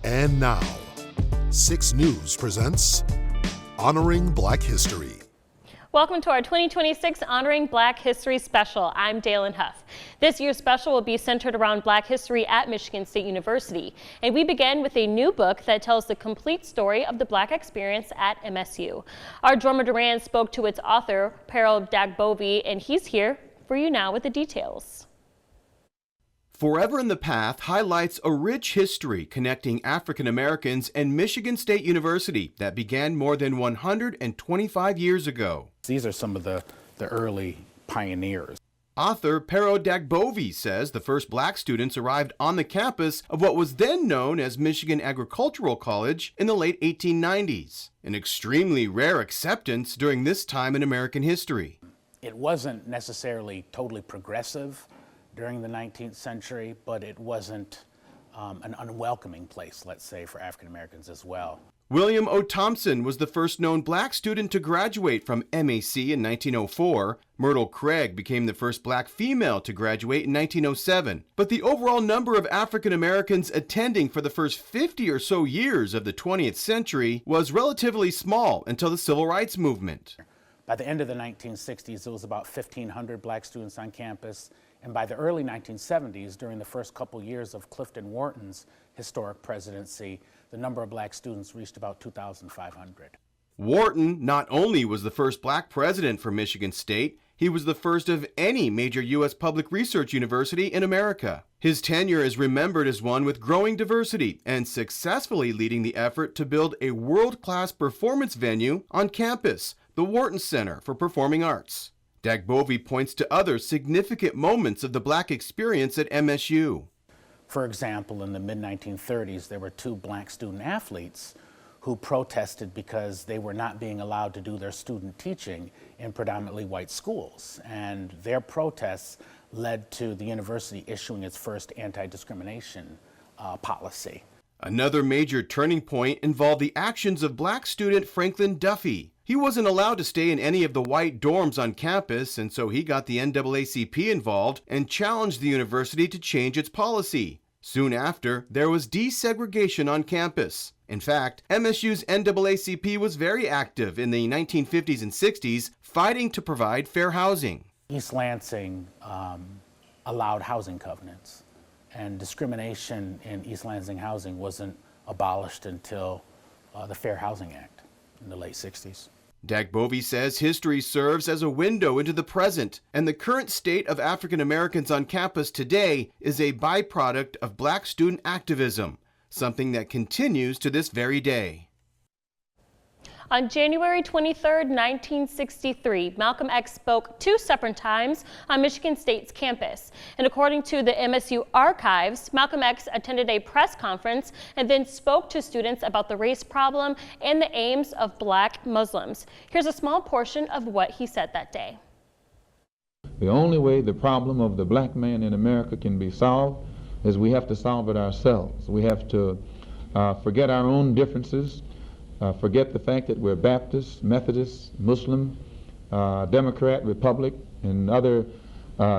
And now, 6 News presents Honoring Black History. Welcome to our 2026 Honoring Black History Special. I'm Dalen Huff. This year's special will be centered around Black history at Michigan State University. And we begin with a new book that tells the complete story of the Black experience at MSU. Our Drummer Duran spoke to its author, Pero Dagbovi, and he's here for you now with the details. Forever in the Path highlights a rich history connecting African Americans and Michigan State University that began more than 125 years ago. These are some of the early pioneers. Author Pero Dagbovi says the first black students arrived on the campus of what was then known as Michigan Agricultural College in the late 1890s, an extremely rare acceptance during this time in American history. It wasn't necessarily totally progressive during the 19th century, but it wasn't an unwelcoming place, let's say, for African Americans as well. William O. Thompson was the first known black student to graduate from MAC in 1904. Myrtle Craig became the first black female to graduate in 1907. But the overall number of African Americans attending for the first 50 or so years of the 20th century was relatively small until the Civil Rights Movement. By the end of the 1960s, there was about 1,500 black students on campus. And by the early 1970s, during the first couple years of Clifton Wharton's historic presidency, the number of black students reached about 2,500. Wharton not only was the first black president for Michigan State, he was the first of any major U.S. public research university in America. His tenure is remembered as one with growing diversity and successfully leading the effort to build a world-class performance venue on campus, the Wharton Center for Performing Arts. Dagbovi points to other significant moments of the black experience at MSU. For example, in the mid-1930s, there were 2 black student athletes who protested because they were not being allowed to do their student teaching in predominantly white schools. And their protests led to the university issuing its first anti-discrimination policy. Another major turning point involved the actions of black student Franklin Duffy. He wasn't allowed to stay in any of the white dorms on campus, and so he got the NAACP involved and challenged the university to change its policy. Soon after, there was desegregation on campus. In fact, MSU's NAACP was very active in the 1950s and 60s, fighting to provide fair housing. East Lansing allowed housing covenants, and discrimination in East Lansing housing wasn't abolished until the Fair Housing Act in the late 60s. Dagbovi says history serves as a window into the present, and the current state of African Americans on campus today is a byproduct of black student activism, something that continues to this very day. On January 23, 1963, Malcolm X spoke 2 separate times on Michigan State's campus. And according to the MSU archives, Malcolm X attended a press conference and then spoke to students about the race problem and the aims of black Muslims. Here's a small portion of what he said that day. The only way the problem of the black man in America can be solved is we have to solve it ourselves. We have to forget our own differences. Forget the fact that we're Baptist, Methodist, Muslim, Democrat, Republic, and other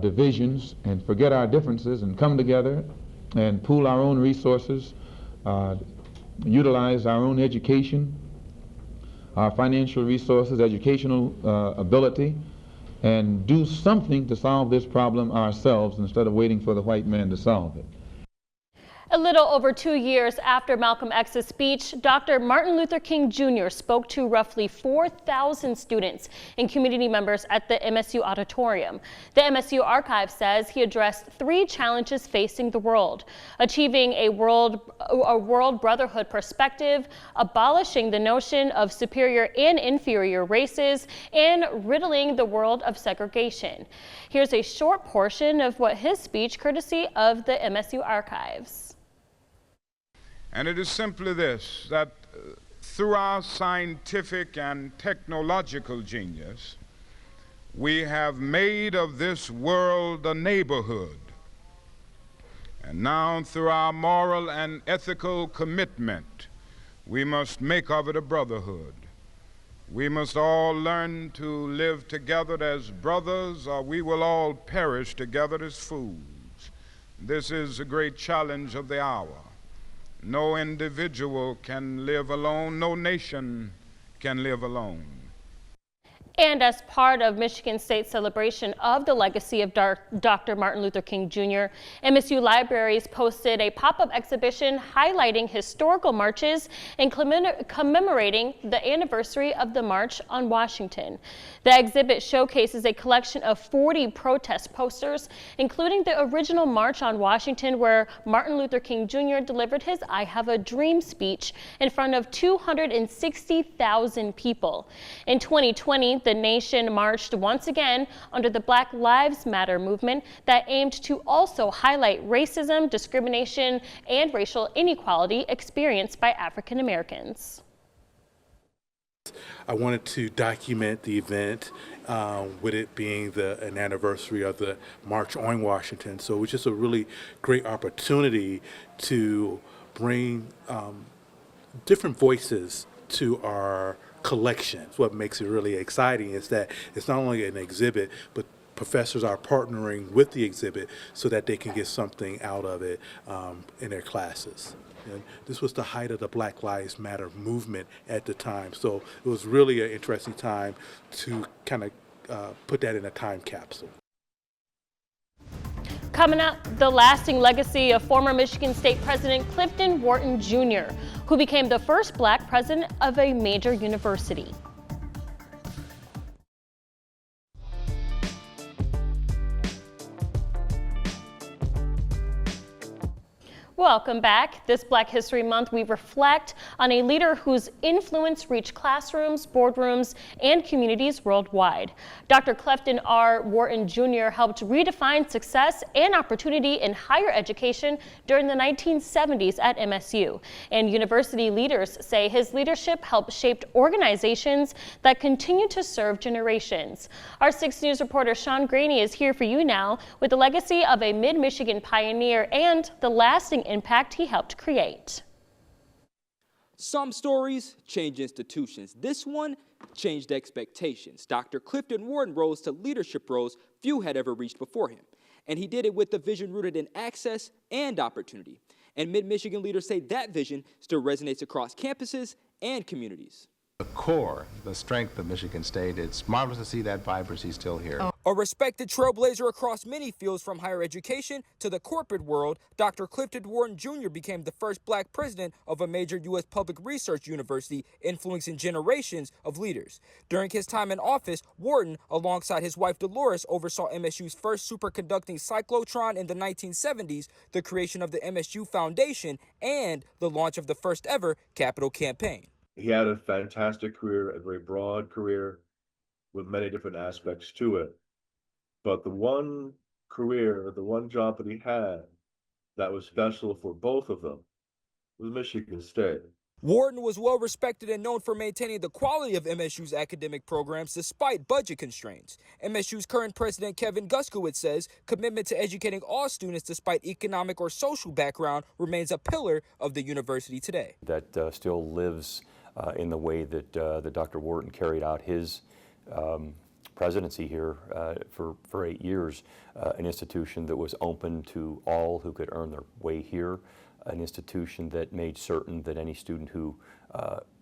divisions, and forget our differences and come together and pool our own resources, utilize our own education, our financial resources, educational ability, and do something to solve this problem ourselves instead of waiting for the white man to solve it. A little over 2 years after Malcolm X's speech, Dr. Martin Luther King Jr. spoke to roughly 4,000 students and community members at the MSU auditorium. The MSU archive says he addressed 3 challenges facing the world: achieving a world brotherhood perspective, abolishing the notion of superior and inferior races, and riddling the world of segregation. Here's a short portion of what his speech, courtesy of the MSU archives. And it is simply this, that through our scientific and technological genius, we have made of this world a neighborhood. And now through our moral and ethical commitment, we must make of it a brotherhood. We must all learn to live together as brothers, or we will all perish together as fools. This is a great challenge of the hour. No individual can live alone. No nation can live alone. And as part of Michigan State's celebration of the legacy of Dr. Martin Luther King Jr., MSU Libraries posted a pop-up exhibition highlighting historical marches and commemorating the anniversary of the March on Washington. The exhibit showcases a collection of 40 protest posters, including the original March on Washington, where Martin Luther King Jr. delivered his I Have a Dream speech in front of 260,000 people. In 2020, the nation marched once again under the Black Lives Matter movement that aimed to also highlight racism, discrimination, and racial inequality experienced by African Americans. I wanted to document the event with it being an anniversary of the March on Washington. So it was just a really great opportunity to bring different voices to our collection. What makes it really exciting is that it's not only an exhibit, but professors are partnering with the exhibit so that they can get something out of it in their classes. And this was the height of the Black Lives Matter movement at the time. So it was really an interesting time to kind of put that in a time capsule. Coming up, the lasting legacy of former Michigan State President Clifton Wharton Jr., who became the first Black president of a major university. Welcome back. This Black History Month, we reflect on a leader whose influence reached classrooms, boardrooms, and communities worldwide. Dr. Clifton R. Wharton Jr. helped redefine success and opportunity in higher education during the 1970s at MSU. And university leaders say his leadership helped shape organizations that continue to serve generations. Our 6 News reporter Sean Graney is here for you now with the legacy of a mid-Michigan pioneer and the lasting impact he helped create. Some stories change institutions. This one changed expectations. Dr. Clifton Wharton rose to leadership roles few had ever reached before him. And he did it with a vision rooted in access and opportunity. And mid-Michigan leaders say that vision still resonates across campuses and communities. The core, the strength of Michigan State, it's marvelous to see that vibrancy still here. A respected trailblazer across many fields from higher education to the corporate world, Dr. Clifton Wharton Jr. became the first Black president of a major U.S. public research university, influencing generations of leaders. During his time in office, Wharton, alongside his wife Dolores, oversaw MSU's first superconducting cyclotron in the 1970s, the creation of the MSU Foundation, and the launch of the first ever Capitol campaign. He had a fantastic career, a very broad career with many different aspects to it. But the one career, the one job that he had that was special for both of them was Michigan State. Wharton was well respected and known for maintaining the quality of MSU's academic programs despite budget constraints. MSU's current president Kevin Guskowitz says commitment to educating all students despite economic or social background remains a pillar of the university today. That still lives in the way that Dr. Wharton carried out his presidency here for 8 years, an institution that was open to all who could earn their way here, an institution that made certain that any student who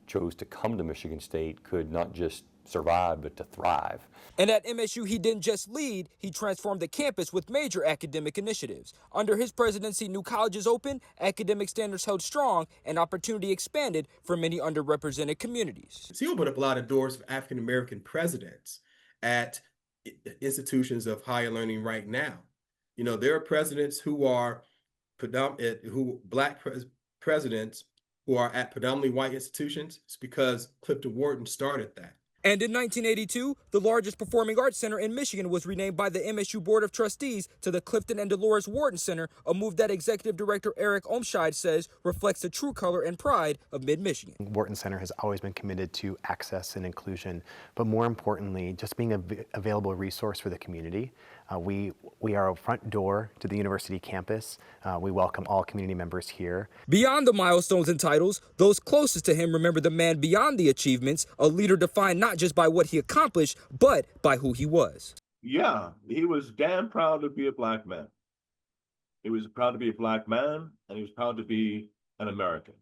chose to come to Michigan State could not just survive, but to thrive. And at MSU, he didn't just lead, he transformed the campus with major academic initiatives. Under his presidency, new colleges opened, academic standards held strong, and opportunity expanded for many underrepresented communities. So he opened up a lot of doors for African-American presidents at institutions of higher learning right now. You know, there are presidents who are Black presidents who are at predominantly white institutions. It's because Clifton Wharton started that. And in 1982, the largest performing arts center in Michigan was renamed by the MSU Board of Trustees to the Clifton and Dolores Wharton Center, a move that Executive Director Eric Omscheid says reflects the true color and pride of mid-Michigan. Wharton Center has always been committed to access and inclusion, but more importantly, just being an available resource for the community. We are a front door to the university campus. We welcome all community members here. Beyond the milestones and titles, those closest to him remember the man beyond the achievements, a leader defined not just by what he accomplished, but by who he was. Yeah, he was damn proud to be a Black man. He was proud to be a Black man, and he was proud to be an American.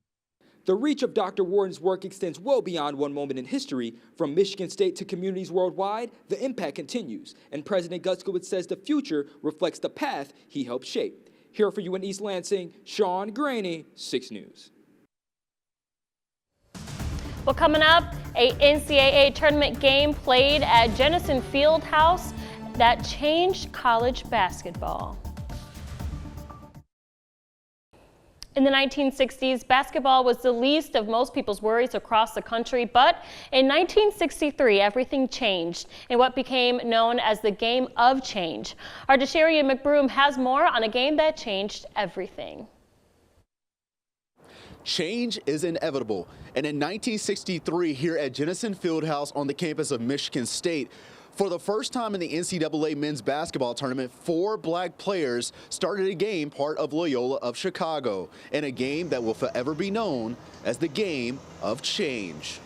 The reach of Dr. Wharton's work extends well beyond one moment in history. From Michigan State to communities worldwide, the impact continues. And President Gutzkowitz says the future reflects the path he helped shape. Here for you in East Lansing, Sean Graney, 6 News. Well, coming up, a NCAA tournament game played at Jenison Fieldhouse that changed college basketball. In the 1960s, basketball was the least of most people's worries across the country, but in 1963, everything changed in what became known as the Game of Change. Our Desharia McBroom has more on a game that changed everything. Change is inevitable, and in 1963, here at Jenison Fieldhouse on the campus of Michigan State, for the first time in the NCAA men's basketball tournament, 4 black players started a game part of Loyola of Chicago, in a game that will forever be known as the Game of Change.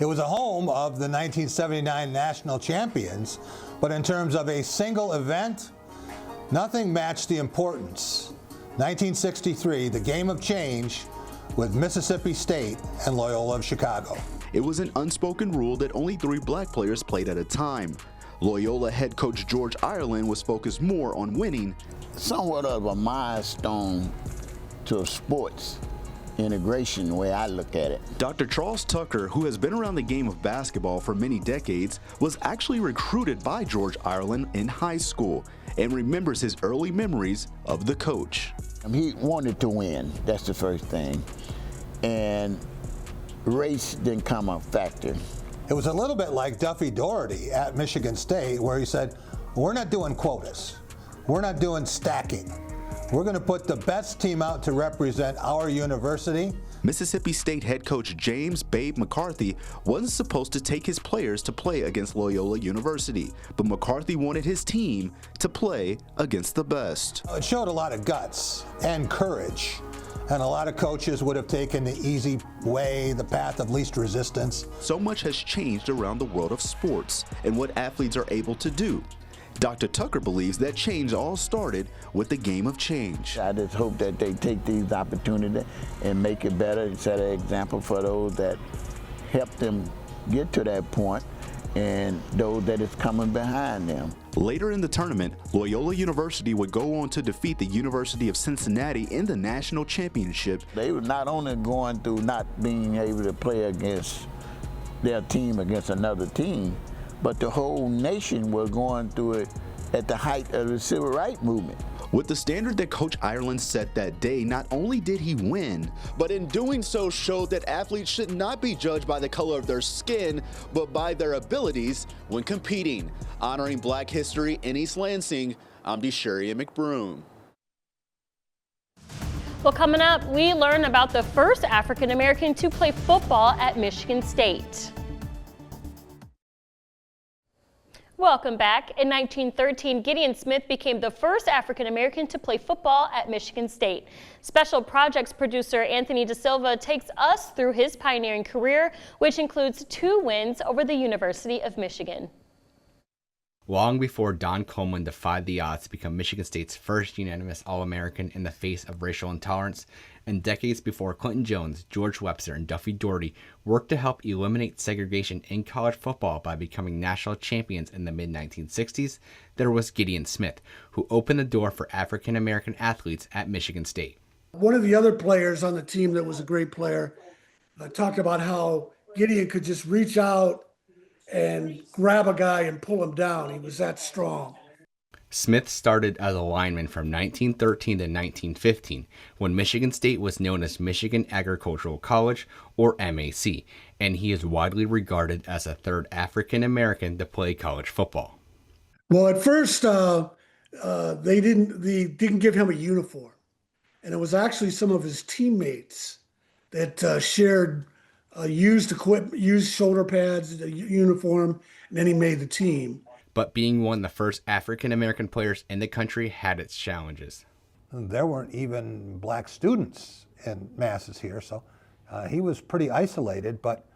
It was a home of the 1979 national champions, but in terms of a single event, nothing matched the importance. 1963, the Game of Change with Mississippi State and Loyola of Chicago. It was an unspoken rule that only 3 black players played at a time. Loyola head coach George Ireland was focused more on winning. Somewhat of a milestone to sports integration, the way I look at it. Dr. Charles Tucker, who has been around the game of basketball for many decades, was actually recruited by George Ireland in high school and remembers his early memories of the coach. He wanted to win, that's the first thing. And race didn't come a factor. It was a little bit like Duffy Doherty at Michigan State, where he said, we're not doing quotas. We're not doing stacking. We're going to put the best team out to represent our university. Mississippi State head coach James "Babe" McCarthy wasn't supposed to take his players to play against Loyola University, but McCarthy wanted his team to play against the best. It showed a lot of guts and courage, and a lot of coaches would have taken the easy way, the path of least resistance. So much has changed around the world of sports and what athletes are able to do. Dr. Tucker believes that change all started with the Game of Change. I just hope that they take these opportunities and make it better and set an example for those that help them get to that point and those that is coming behind them. Later in the tournament, Loyola University would go on to defeat the University of Cincinnati in the national championship. They were not only going through not being able to play against their team against another team, but the whole nation was going through it at the height of the civil rights movement. With the standard that Coach Ireland set that day, not only did he win, but in doing so showed that athletes should not be judged by the color of their skin, but by their abilities when competing. Honoring Black history in East Lansing, I'm Desharia McBroom. Well, coming up, we learn about the first African American to play football at Michigan State. Welcome back. In 1913, Gideon Smith became the first African American to play football at Michigan State. Special Projects producer Anthony Da Silva takes us through his pioneering career, which includes 2 wins over the University of Michigan. Long before Don Coleman defied the odds to become Michigan State's first unanimous All-American in the face of racial intolerance, and decades before Clinton Jones, George Webster, and Duffy Doherty worked to help eliminate segregation in college football by becoming national champions in the mid-1960s, there was Gideon Smith, who opened the door for African American athletes at Michigan State. One of the other players on the team that was a great player talked about how Gideon could just reach out and grab a guy and pull him down. He was that strong. Smith started as a lineman from 1913 to 1915, when Michigan State was known as Michigan Agricultural College, or MAC, and he is widely regarded as the third African American to play college football. Well, at first, they didn't give him a uniform, and it was actually some of his teammates that shared used equipment, used shoulder pads, a uniform, and then he made the team. But being one of the first African American players in the country had its challenges. There weren't even black students in masses here, so he was pretty isolated, but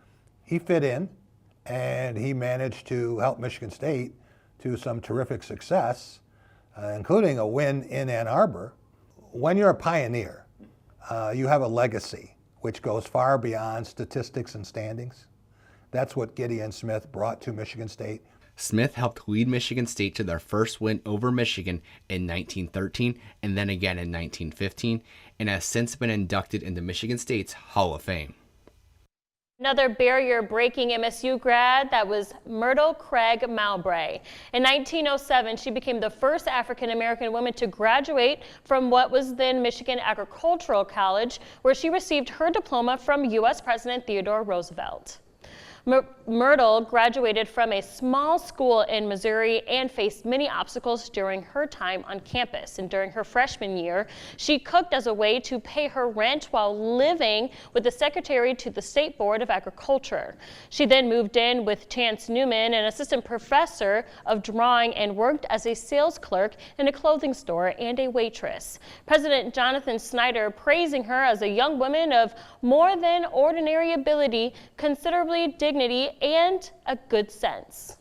he fit in, and he managed to help Michigan State to some terrific success, including a win in Ann Arbor. When you're a pioneer, you have a legacy which goes far beyond statistics and standings. That's what Gideon Smith brought to Michigan State. Smith helped lead Michigan State to their first win over Michigan in 1913 and then again in 1915, and has since been inducted into Michigan State's Hall of Fame. Another barrier-breaking MSU grad, that was Myrtle Craig Mowbray. In 1907, she became the first African-American woman to graduate from what was then Michigan Agricultural College, where she received her diploma from U.S. President Theodore Roosevelt. Myrtle graduated from a small school in Missouri and faced many obstacles during her time on campus. And during her freshman year, she cooked as a way to pay her rent while living with the secretary to the State Board of Agriculture. She then moved in with Chance Newman, an assistant professor of drawing, and worked as a sales clerk in a clothing store and a waitress. President Jonathan Snyder praising her as a young woman of more than ordinary ability, considerably dignity, and a good sense.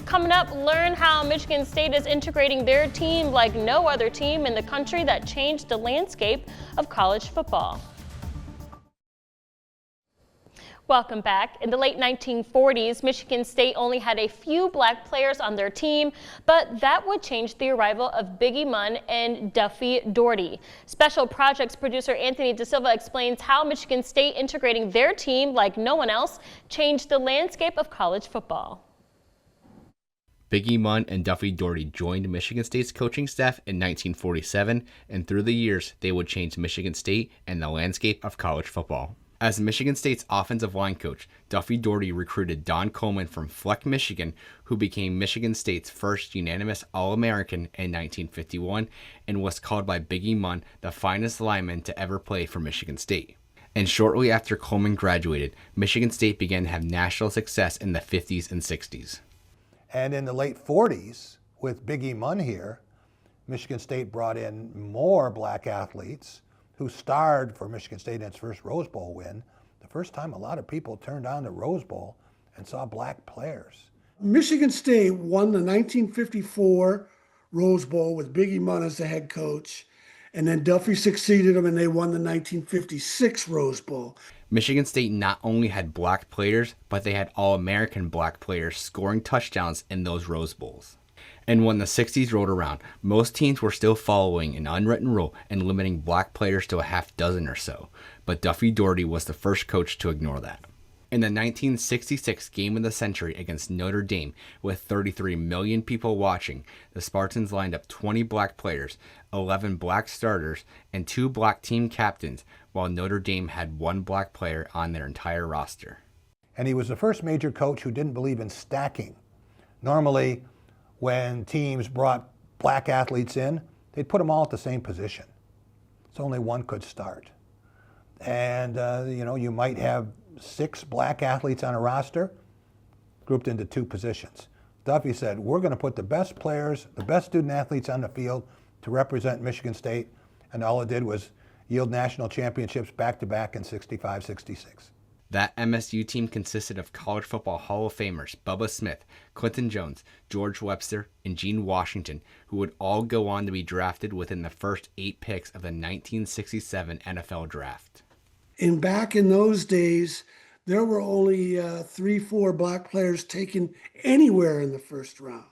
Coming up, learn how Michigan State is integrating their team like no other team in the country that changed the landscape of college football. Welcome back. In the late 1940s, Michigan State only had a few black players on their team, but that would change the arrival of Biggie Munn and Duffy Daugherty. Special Projects producer Anthony DeSilva explains how Michigan State integrating their team like no one else changed the landscape of college football. Biggie Munn and Duffy Daugherty joined Michigan State's coaching staff in 1947, and through the years, they would change Michigan State and the landscape of college football. As Michigan State's offensive line coach, Duffy Daugherty recruited Don Coleman from Fleck, Michigan, who became Michigan State's first unanimous All-American in 1951 and was called by Biggie Munn the finest lineman to ever play for Michigan State. And shortly after Coleman graduated, Michigan State began to have national success in the 50s and 60s. And in the late 40s, with Biggie Munn here, Michigan State brought in more black athletes who starred for Michigan State in its first Rose Bowl win. The first time a lot of people turned on the Rose Bowl and saw black players. Michigan State won the 1954 Rose Bowl with Biggie Munn as the head coach, and then Duffy succeeded him and they won the 1956 Rose Bowl. Michigan State not only had black players, but they had All-American black players scoring touchdowns in those Rose Bowls. And when the 60s rolled around, most teams were still following an unwritten rule and limiting black players to a half dozen or so, but Duffy Daugherty was the first coach to ignore that. In the 1966 game of the century against Notre Dame, with 33 million people watching, the Spartans lined up 20 black players, 11 black starters, and 2 black team captains, while Notre Dame had 1 black player on their entire roster. And he was the first major coach who didn't believe in stacking. Normally, when teams brought black athletes in, they'd put them all at the same position. So only one could start. And, you might have 6 black athletes on a roster grouped into 2 positions. Duffy said, we're going to put the best players, the best student athletes on the field to represent Michigan State. And all it did was yield national championships back-to-back in 65, 66. That MSU team consisted of College Football Hall of Famers Bubba Smith, Clinton Jones, George Webster, and Gene Washington, who would all go on to be drafted within the first 8 picks of the 1967 NFL Draft. And back in those days, there were only 3-4 black players taken anywhere in the first round.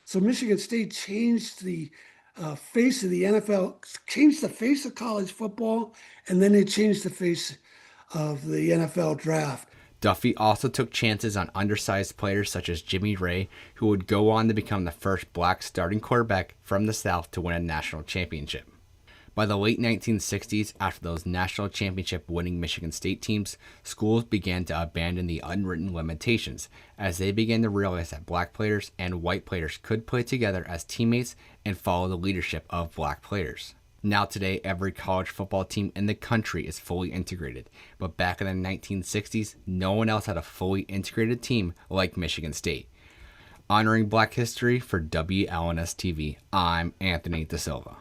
So Michigan State changed the face of the NFL, changed the face of college football, and then it changed the face of the NFL draft. Duffy also took chances on undersized players such as Jimmy Ray, who would go on to become the first black starting quarterback from the South to win a national championship. By the late 1960s, after those national championship winning Michigan State teams, schools began to abandon the unwritten limitations as they began to realize that black players and white players could play together as teammates and follow the leadership of black players. Now today, every college football team in the country is fully integrated, but back in the 1960s, no one else had a fully integrated team like Michigan State. Honoring Black history for WLNS TV, I'm Anthony DeSilva.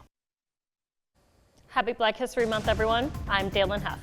Happy Black History Month, everyone. I'm Dalen Huff.